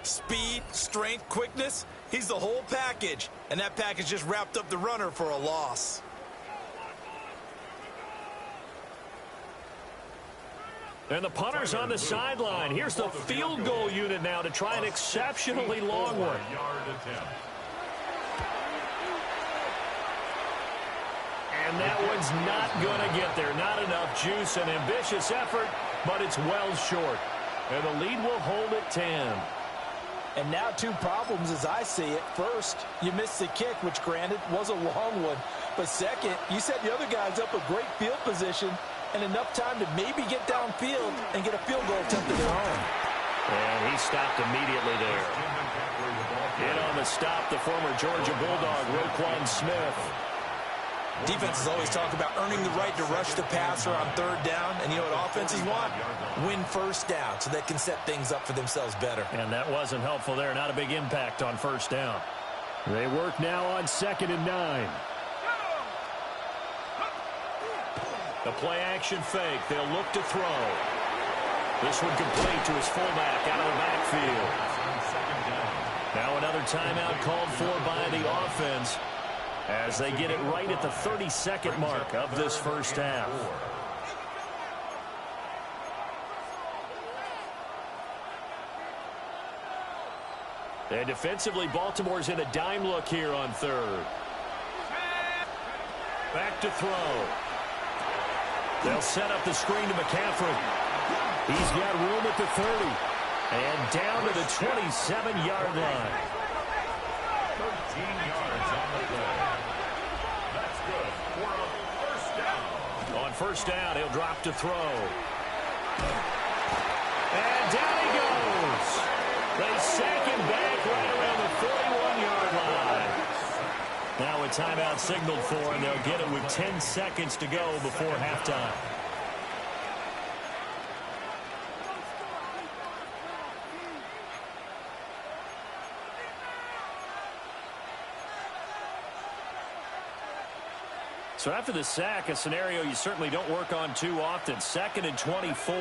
Speed, strength, quickness, he's the whole package. And that package just wrapped up the runner for a loss. And the punter's on the sideline. Here's the field goal unit now to try an exceptionally long one. And that one's not going to get there. Not enough juice. An ambitious effort, but it's well short. And the lead will hold at 10. And now two problems as I see it. First, you missed the kick, which granted was a long one. But second, you set the other guys up a great field position and enough time to maybe get downfield and get a field goal attempt of their own. And he stopped immediately there. In on the stop, the former Georgia Bulldog, Roquan Smith. Defenses always talk about earning the right to rush the passer on third down. And you know what offenses want? Win first down so they can set things up for themselves better. And that wasn't helpful there. Not a big impact on first down. They work now on 2nd and 9. The play-action fake. They'll look to throw. This one complete to his fullback out of the backfield. Now another timeout called for by the offense as they get it right at the 30-second mark of this first half. And defensively, Baltimore's in a dime look here on third. Back to throw. They'll set up the screen to McCaffrey. He's got room at the 30. And down to the 27-yard line. 13 yards on the play. That's good for a first down. On first down, he'll drop to throw. And down he goes. They sack him back right around the 41-yard line. Now a timeout signaled for, and they'll get it with 10 seconds to go before halftime. So after the sack, a scenario you certainly don't work on too often. 2nd and 24.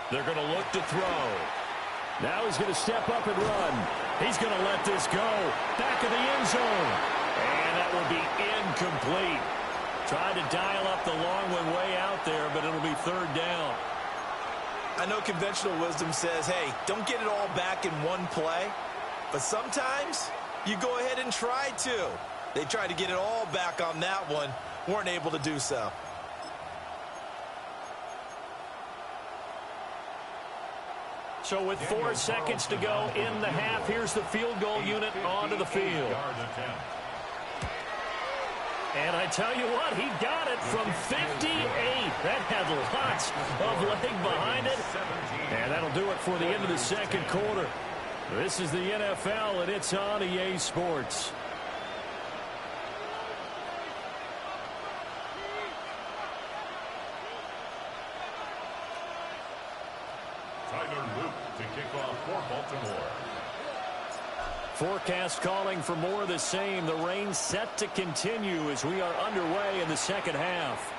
They're going to look to throw. Now he's going to step up and run. He's going to let this go. Back of the end zone. And that will be incomplete. Tried to dial up the long one way out there, but it'll be third down. I know conventional wisdom says, hey, don't get it all back in one play. But sometimes you go ahead and try to. They tried to get it all back on that one. Weren't able to do so. So with 4 seconds to go in the half, here's the field goal unit onto the field. And I tell you what, he got it from 58. That had lots of leg behind it. And that'll do it for the end of the second quarter. This is the NFL, and it's on EA Sports. To kick off for Baltimore. Forecast calling for more of the same. The rain set to continue as we are underway in the second half.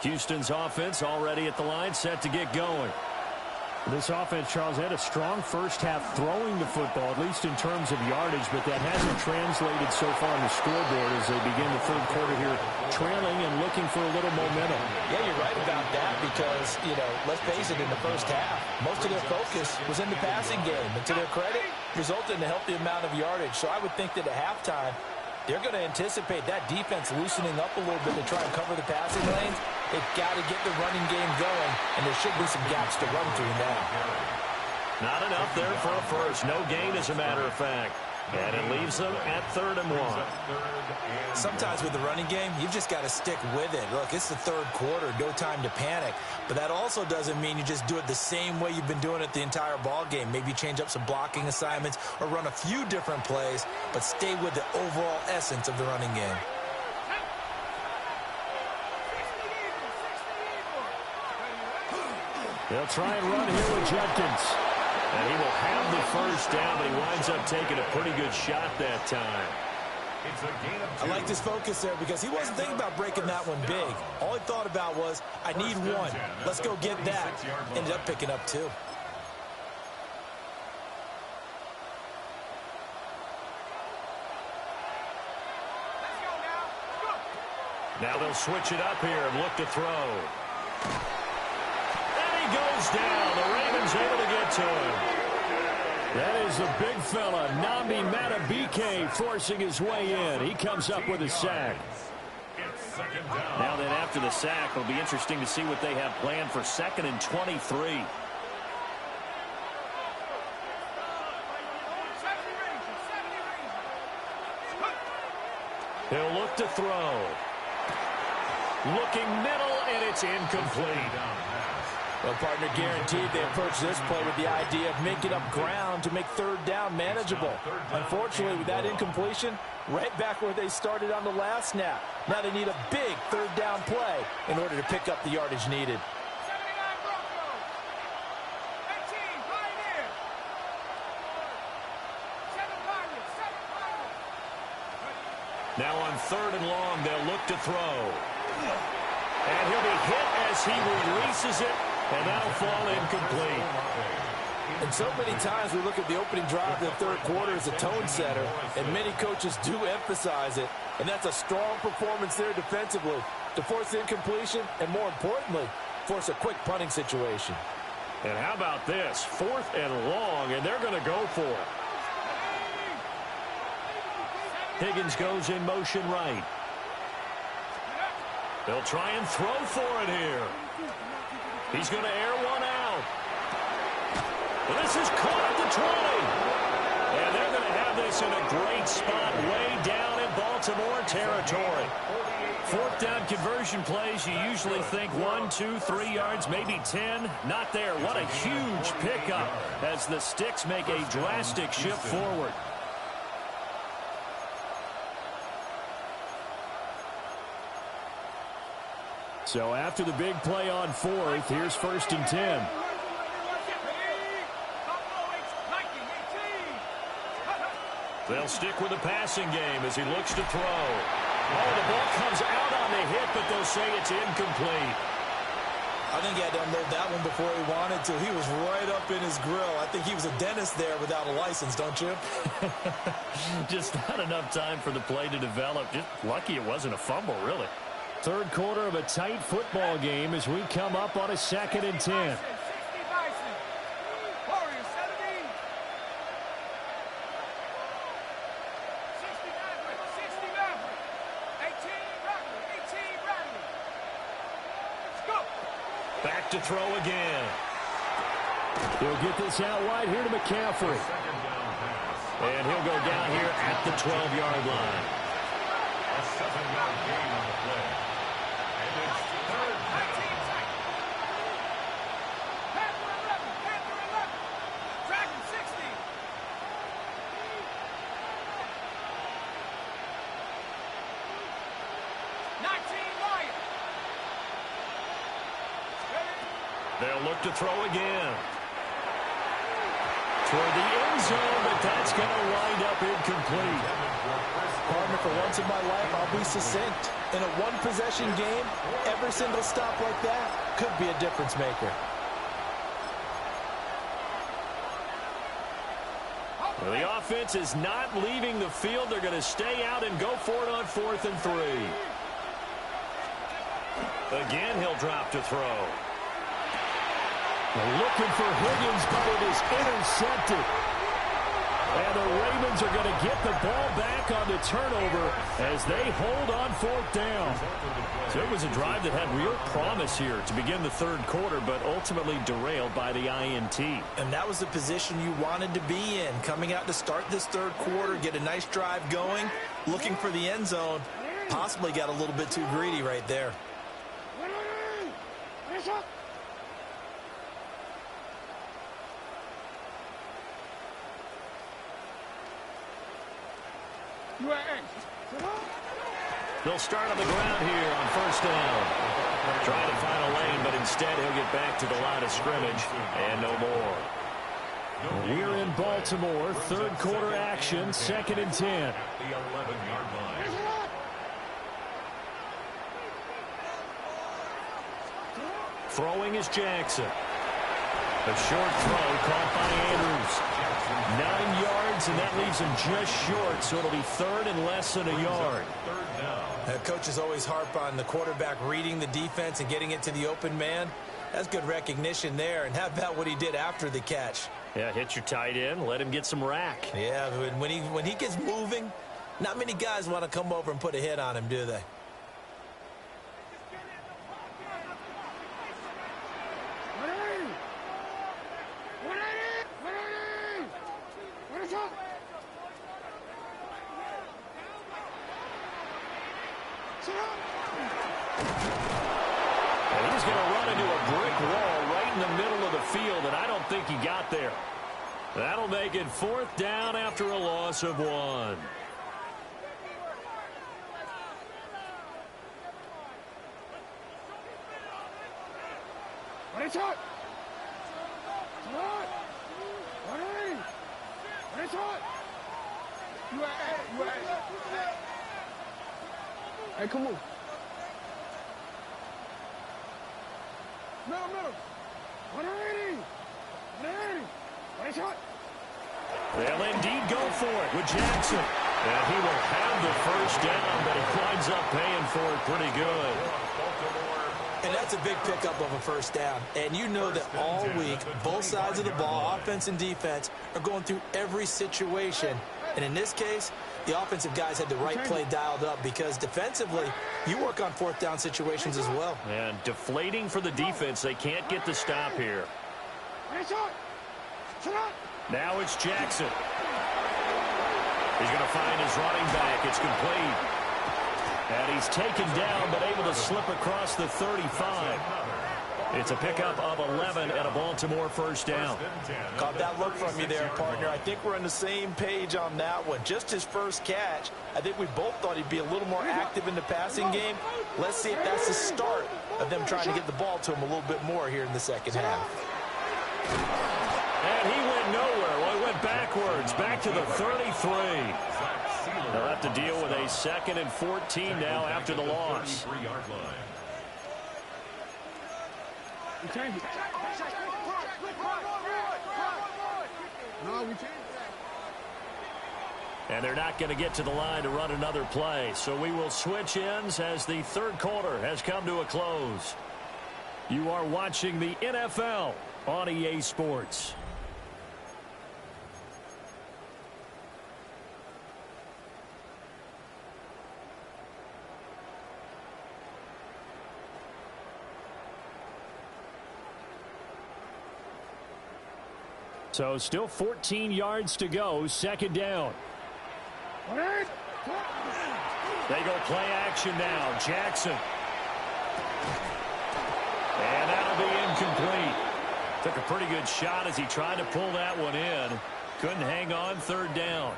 Houston's offense already at the line, set to get going. This offense, Charles, had a strong first half throwing the football, at least in terms of yardage, but that hasn't translated so far on the scoreboard as they begin the third quarter here, trailing and looking for a little momentum. Yeah, you're right about that because, you know, let's face it, in the first half, most of their focus was in the passing game. And to their credit, resulted in a healthy amount of yardage. So I would think that at halftime, they're going to anticipate that defense loosening up a little bit to try and cover the passing lanes. They've got to get the running game going, and there should be some gaps to run through now. Not enough there for a first. No gain, as a matter of fact. And it leaves them at 3rd and 1. Sometimes with the running game, you've just got to stick with it. Look, it's the 3rd quarter, no time to panic. But that also doesn't mean you just do it the same way you've been doing it the entire ball game. Maybe change up some blocking assignments or run a few different plays, but stay with the overall essence of the running game. They'll try and run here with Judkins. And he will have the first down, but he winds up taking a pretty good shot that time. I like his focus there because he wasn't thinking about breaking that one big. All he thought about was, I need one. Let's go get that. Ended up picking up 2. Now they'll switch it up here and look to throw. And he goes down. The Ravens able to get to him. That is the big fella, Nnamdi Madubuike, forcing his way in. He comes up with a sack. Now then, after the sack, it'll be interesting to see what they have planned for 2nd and 23. He'll look to throw. Looking middle, and it's incomplete. Well, partner, guaranteed they approach this play with the idea of making up ground to make 3rd down manageable. Unfortunately, with that incompletion, right back where they started on the last snap. Now they need a big 3rd down play in order to pick up the yardage needed. Now on 3rd and long, they'll look to throw. And he'll be hit as he releases it, and that'll fall incomplete. And so many times we look at the opening drive of the 3rd quarter as a tone setter, and many coaches do emphasize it. And that's a strong performance there defensively to force the incompletion and, more importantly, force a quick punting situation. And how about this? 4th and long, and they're going to go for it. Higgins goes in motion right. They'll try and throw for it here. He's going to air one out. Well, this is caught at the 20. And they're going to have this in a great spot way down in Baltimore territory. 4th down conversion plays, you usually think 1, 2, 3 yards, maybe 10. Not there. What a huge pickup as the Sticks make a drastic shift forward. So after the big play on 4th, here's 1st and 10. They'll stick with the passing game as he looks to throw. Oh, the ball comes out on the hit, but they'll say it's incomplete. I think he had to unload that one before he wanted to. He was right up in his grill. I think he was a dentist there without a license, don't you? Just not enough time for the play to develop. Just lucky it wasn't a fumble, really. 3rd quarter of a tight football game as we come up on a 2nd and 10. Back to throw again. He'll get this out wide here to McCaffrey. And he'll go down here at the 12-yard line. A 7-yard gain on the play. And it's 3rd down. Panther 11. Dragon 60. 19 Lions. They'll look to throw again. Toward the end zone, but that's going to wind up incomplete. Partner, for once in my life, I'll be succinct. In a one-possession game, every single stop like that could be a difference maker. Well, the offense is not leaving the field. They're going to stay out and go for it on 4th and 3. Again, he'll drop to throw. Looking for Higgins, but it is intercepted. And the Ravens are going to get the ball back on the turnover as they hold on 4th down. So it was a drive that had real promise here to begin the third quarter, but ultimately derailed by the INT. And that was the position you wanted to be in, coming out to start this third quarter, get a nice drive going, looking for the end zone. Possibly got a little bit too greedy right there. They'll start on the ground here on 1st down. Trying to find a lane, but instead he'll get back to the line of scrimmage and no more. We're in Baltimore, third quarter action, 2nd and 10. The 11-yard line. Throwing is Jackson. A short throw caught by Andrews. 9 yards, and that leaves him just short, so it'll be 3rd and less than a yard. Coaches always harp on the quarterback reading the defense and getting it to the open man. That's good recognition there. And how about what he did after the catch? Yeah, hit your tight end, let him get some rack. Yeah, when he gets moving, not many guys want to come over and put a hit on him, do they? And he's going to run into a brick wall right in the middle of the field, and I don't think he got there. That'll make it 4th down after a loss of 1. Hey, come on. Middle. They'll indeed go for it with Jackson. And he will have the 1st down, but he winds up paying for it pretty good. And that's a big pickup of a 1st down. And you know that all week, both sides of the ball, offense and defense, are going through every situation. And in this case, the offensive guys had the right play dialed up because defensively, you work on 4th down situations as well. And deflating for the defense. They can't get the stop here. Now it's Jackson. He's going to find his running back. It's complete. And he's taken down but able to slip across the 35. It's a pickup of 11 and a Baltimore 1st down. Caught that look from you there, partner. I think we're on the same page on that one. Just his first catch. I think we both thought he'd be a little more active in the passing game. Let's see if that's the start of them trying to get the ball to him a little bit more here in the second half. And he went nowhere. Well, he went backwards, back to the 33. They'll have to deal with a 2nd and 14 now after the loss. We changed it. No, we changed it. And they're not going to get to the line to run another play. So we will switch ends as the third quarter has come to a close. You are watching the NFL on EA Sports. So still 14 yards to go, 2nd down. They go play action now. Jackson. And that'll be incomplete. Took a pretty good shot as he tried to pull that one in. Couldn't hang on, 3rd down.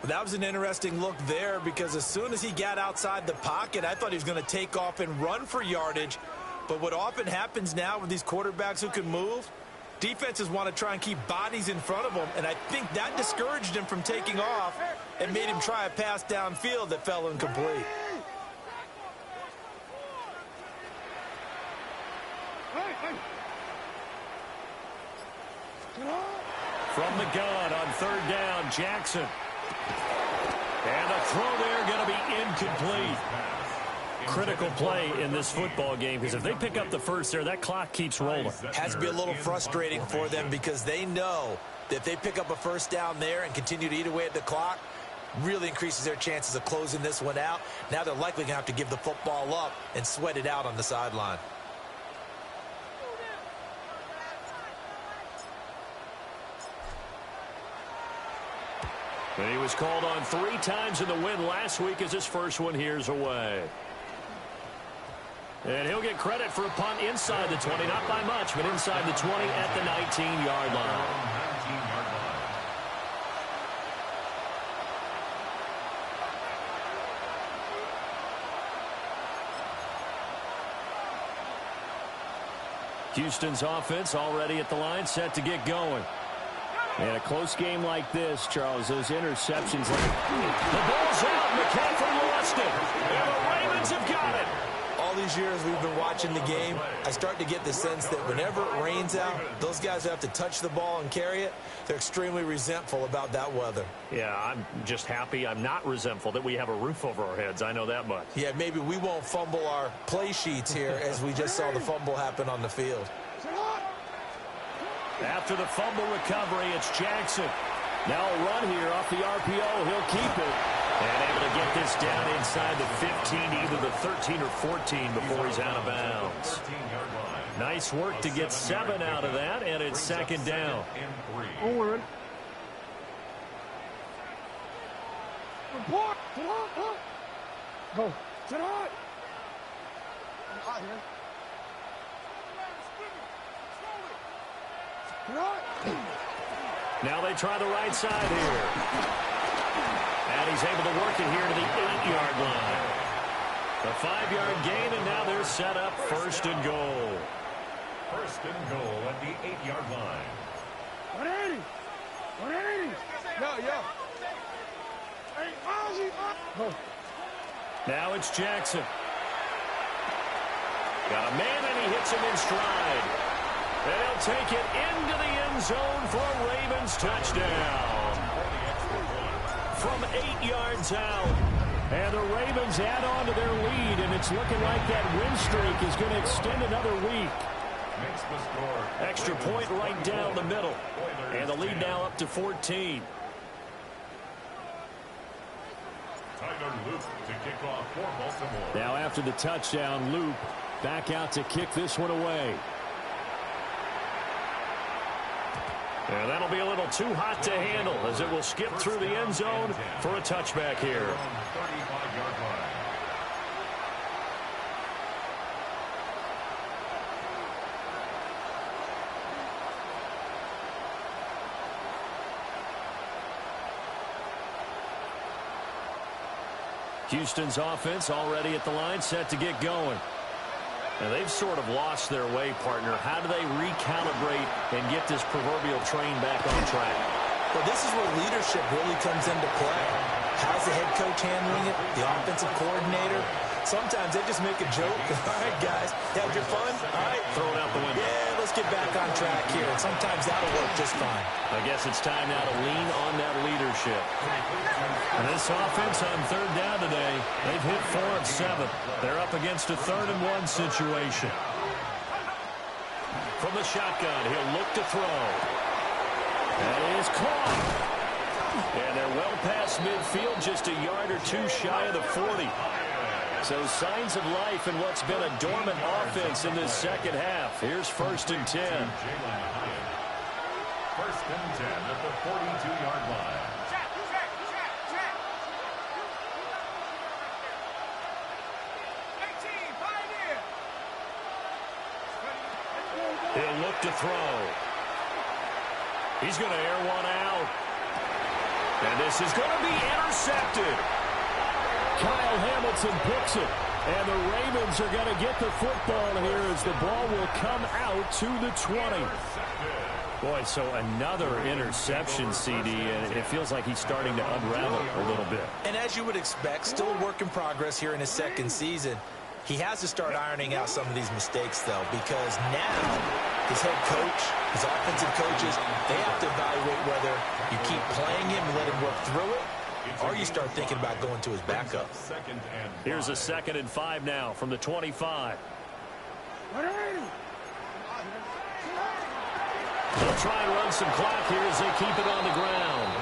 Well, that was an interesting look there because as soon as he got outside the pocket, I thought he was going to take off and run for yardage. But what often happens now with these quarterbacks who can move, defenses want to try and keep bodies in front of them, and I think that discouraged him from taking off and made him try a pass downfield that fell incomplete. From the gun on 3rd down, Jackson. And the throw there going to be incomplete. Critical play in this football game because if they pick up the first there, that clock keeps rolling. Has to be a little frustrating for them because they know If they pick up a first down there and continue to eat away at the clock, really increases their chances of closing this one out. Now they're likely going to have to give the football up and sweat it out on the sideline. And he was called on 3 times in the win last week as his first one here's away. And he'll get credit for a punt inside the 20, not by much, but inside the 20 at the 19-yard line. Houston's offense already at the line, set to get going. And a close game like this, Charles, those interceptions. The ball's out. McCaffrey lost it. And the Ravens have got it. All these years we've been watching the game, I start to get the sense that whenever it rains out, those guys who have to touch the ball and carry it, they're extremely resentful about that weather. Yeah, I'm just happy I'm not resentful that we have a roof over our heads. I know that much. Yeah, maybe we won't fumble our play sheets here as we just saw the fumble happen on the field. After the fumble recovery, it's Jackson. Now a run here off the RPO. He'll keep it. And able to get this down inside the 15, either the 13 or 14 before he's out of bounds. Nice work to get 7 out of that, and it's second down. Forward. Go. Sit hot. Hot here. Now they try the right side here. And he's able to work it here to the 8-yard line. A 5-yard gain, and now they're set up first and goal. First and goal at the 8-yard line. 180. 180. Yeah. Hey, Ozzy. Go. Now it's Jackson. Got a man, and he hits him in stride. And he'll take it into the end zone for a Ravens touchdown. From 8 yards out. And the Ravens add on to their lead, and it's looking like that win streak is going to extend another week. Makes the score. Extra point right down the middle. And the lead now up to 14. Tyler Luke to kick off for Baltimore. Now after the touchdown, Loop back out to kick this one away. And that'll be a little too hot to handle as it will skip through the end zone for a touchback here. 35-yard line. Houston's offense already at the line, set to get going. And they've sort of lost their way, partner. How do they recalibrate and get this proverbial train back on track? Well, this is where leadership really comes into play. How's the head coach handling it? The offensive coordinator? Sometimes they just make a joke. All right, guys, had your fun? All right. Throw it out the window. Yeah, let's get back on track here. And sometimes that'll work just fine. I guess it's time now to lean on that leadership. And this offense on third down today, they've hit 4 of 7. They're up against a 3rd and 1 situation. From the shotgun, he'll look to throw. That is caught. And they're well past midfield, just a yard or 2 shy of the 40. So signs of life in what's been a dormant offense in this second half. Here's 1st and 10. 1st and 10 at the 42-yard line. He'll look to throw. He's going to air one out. And this is going to be intercepted. Kyle Hamilton picks it. And the Ravens are going to get the football here as the ball will come out to the 20. Boy, so another interception, CD, and it feels like he's starting to unravel a little bit. And as you would expect, still a work in progress here in his second season. He has to start ironing out some of these mistakes, though, because now his head coach, his offensive coaches, they have to evaluate whether you keep playing him and let him work through it, or you start thinking about going to his backup. Here's a 2nd and 5 now from the 25. They'll try and run some clock here as they keep it on the ground.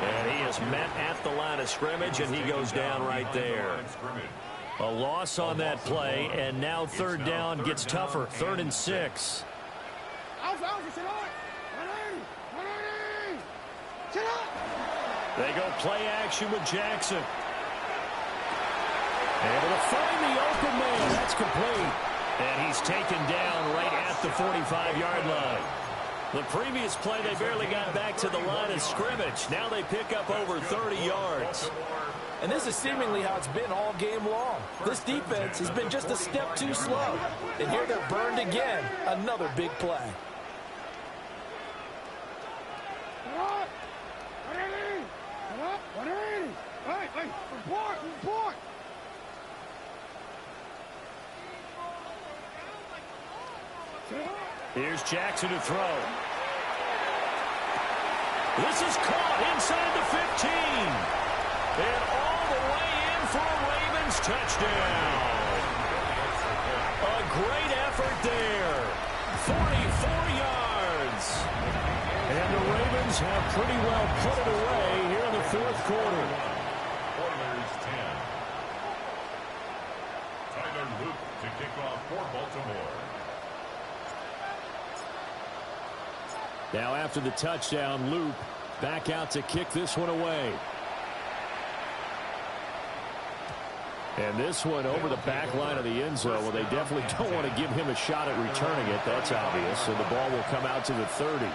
And he is met at the line of scrimmage, and he goes down right there. A loss on that play, and now third down gets tougher. 3rd and 6. They go play action with Jackson. Able to find the open man. That's complete. And he's taken down right at the 45-yard line. The previous play, they barely got back to the line of scrimmage. Now they pick up over 30 yards. And this is seemingly how it's been all game long. This defense has been just a step too slow. And here they're burned again. Another big play. Here's Jackson to throw. This is caught inside the 15. And all the way in for a Ravens touchdown. A great effort there. 44 yards. And the Ravens have pretty well put it away here in the 4th quarter. Oilers 10. Tyler Luke to kick off for Baltimore. Now after the touchdown, Loop back out to kick this one away. And this one over the back line of the end zone. Well, they definitely don't want to give him a shot at returning it. That's obvious. So the ball will come out to the 30.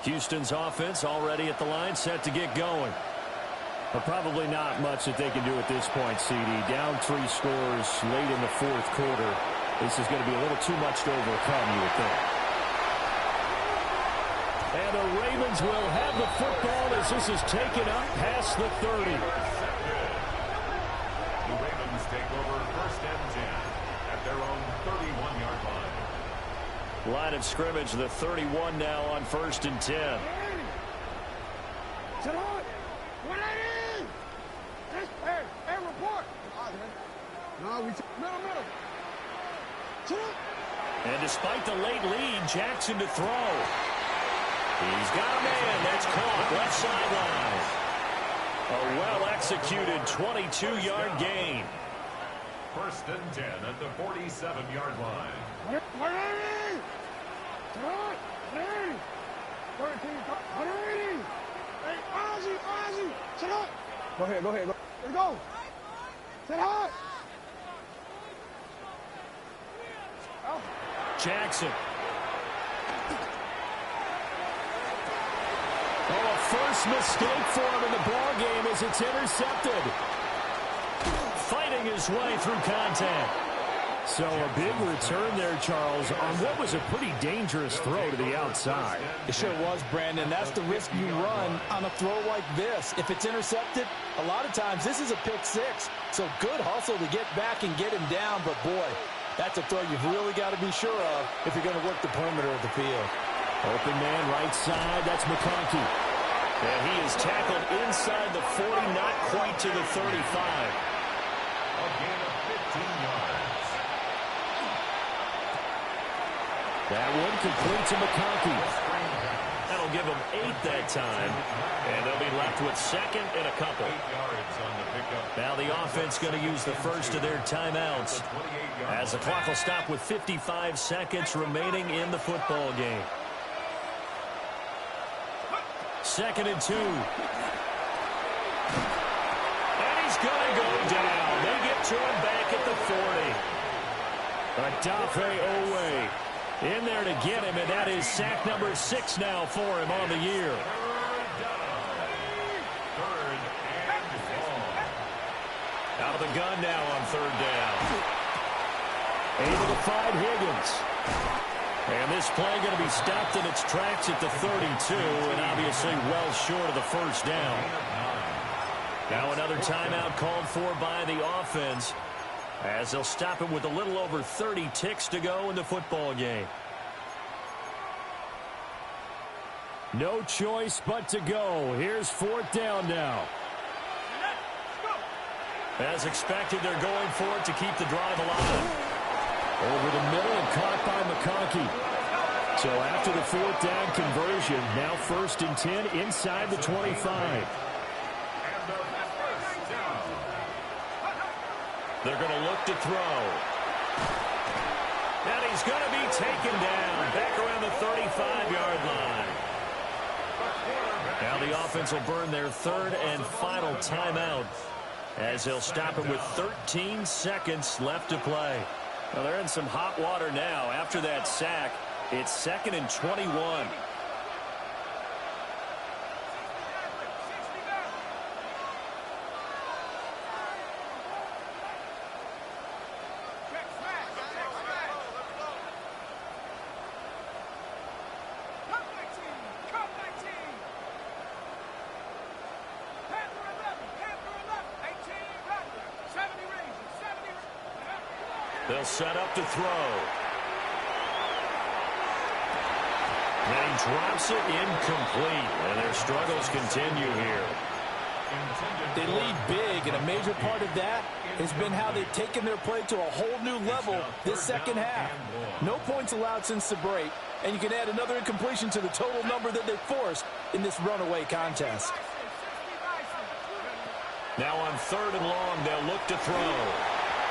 Houston's offense already at the line, set to get going. But probably not much that they can do at this point, CD. Down 3 scores late in the 4th quarter. This is going to be a little too much to overcome, you would think. And the Ravens will have the football as this is taken up past the 30. The Ravens take over 1st and 10 at their own 31-yard line. Line of scrimmage, the 31 now on 1st and 10. And despite the late lead, Jackson to throw. He's got a man. That's caught left sideline. A well-executed 22-yard gain. 1st and 10 at the 47-yard line. Go ahead. Let's go. Sit high. Jackson. Oh, a first mistake for him in the ball game as it's intercepted. Fighting his way through contact. So a big return there, Charles, on what was a pretty dangerous throw to the outside. It sure was, Brandon. That's the risk you run on a throw like this. If it's intercepted, a lot of times this is a pick 6. So good hustle to get back and get him down. But, boy, that's a throw you've really got to be sure of if you're going to work the perimeter of the field. Open man right side. That's McConkey. And he is tackled inside the 40, not quite to the 35. A gain of 15 yards. That one complete to McConkey. That'll give them 8 that time. And they'll be left with 2nd and a couple. 8 yards on the pickup. Now the offense going to use the first of their timeouts as the clock will stop with 55 seconds remaining in the football game. 2nd and 2. And he's going to go down. They get to him back at the 40. Adafe Owe in there to get him, and that is sack number 6 now for him on the year. Third and long. Out of the gun now on 3rd down. Able to find Higgins. And this play going to be stopped in its tracks at the 32, and obviously well short of the first down. Now another timeout called for by the offense, as they'll stop him with a little over 30 ticks to go in the football game. No choice but to go. Here's 4th down now. As expected, they're going for it to keep the drive alive. Over the middle and caught by McConkey. So after the 4th down conversion, now 1st and 10 inside the 25. They're going to look to throw. And he's going to be taken down back around the 35-yard line. Now the offense will burn their 3rd and final timeout as they'll stop it with 13 seconds left to play. Well, they're in some hot water now. After that sack, it's 2nd and 21. They'll set up to throw. And he drops it incomplete. And their struggles continue here. They lead big, and a major part of that has been how they've taken their play to a whole new level this second half. No points allowed since the break, and you can add another incompletion to the total number that they forced in this runaway contest. Now on 3rd and long, they'll look to throw.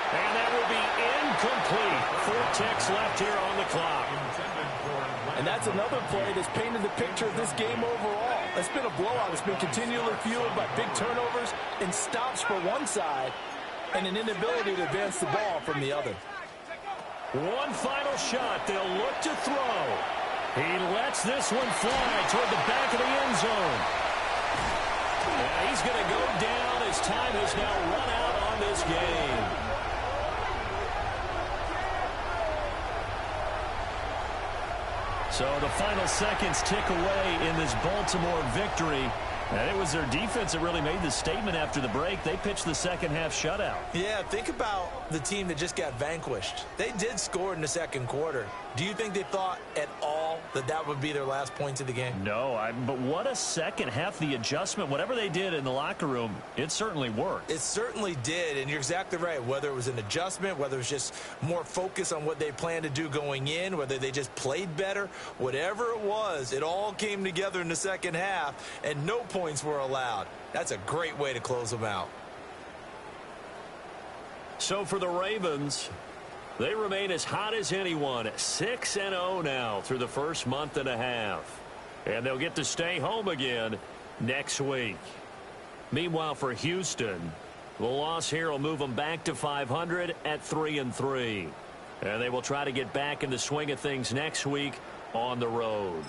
And that will be incomplete. 4 ticks left here on the clock. And that's another play that's painted the picture of this game overall. It's been a blowout. It's been continually fueled by big turnovers and stops for one side and an inability to advance the ball from the other. One final shot. They'll look to throw. He lets this one fly toward the back of the end zone. And he's going to go down. His time has now run out on this game. So the final seconds tick away in this Baltimore victory. And it was their defense that really made the statement after the break. They pitched the second half shutout. Yeah, think about the team that just got vanquished. They did score in the second quarter. Do you think they thought at all that that would be their last points of the game? No, but what a second half. The adjustment, whatever they did in the locker room, it certainly worked. It certainly did, and you're exactly right. Whether it was an adjustment, whether it was just more focus on what they planned to do going in, whether they just played better, whatever it was, it all came together in the second half, and no points were allowed. That's a great way to close them out. So for the Ravens, they remain as hot as anyone, 6-0 now through the first month and a half. And they'll get to stay home again next week. Meanwhile, for Houston, the loss here will move them back to 500 at 3-3. And they will try to get back in the swing of things next week on the road.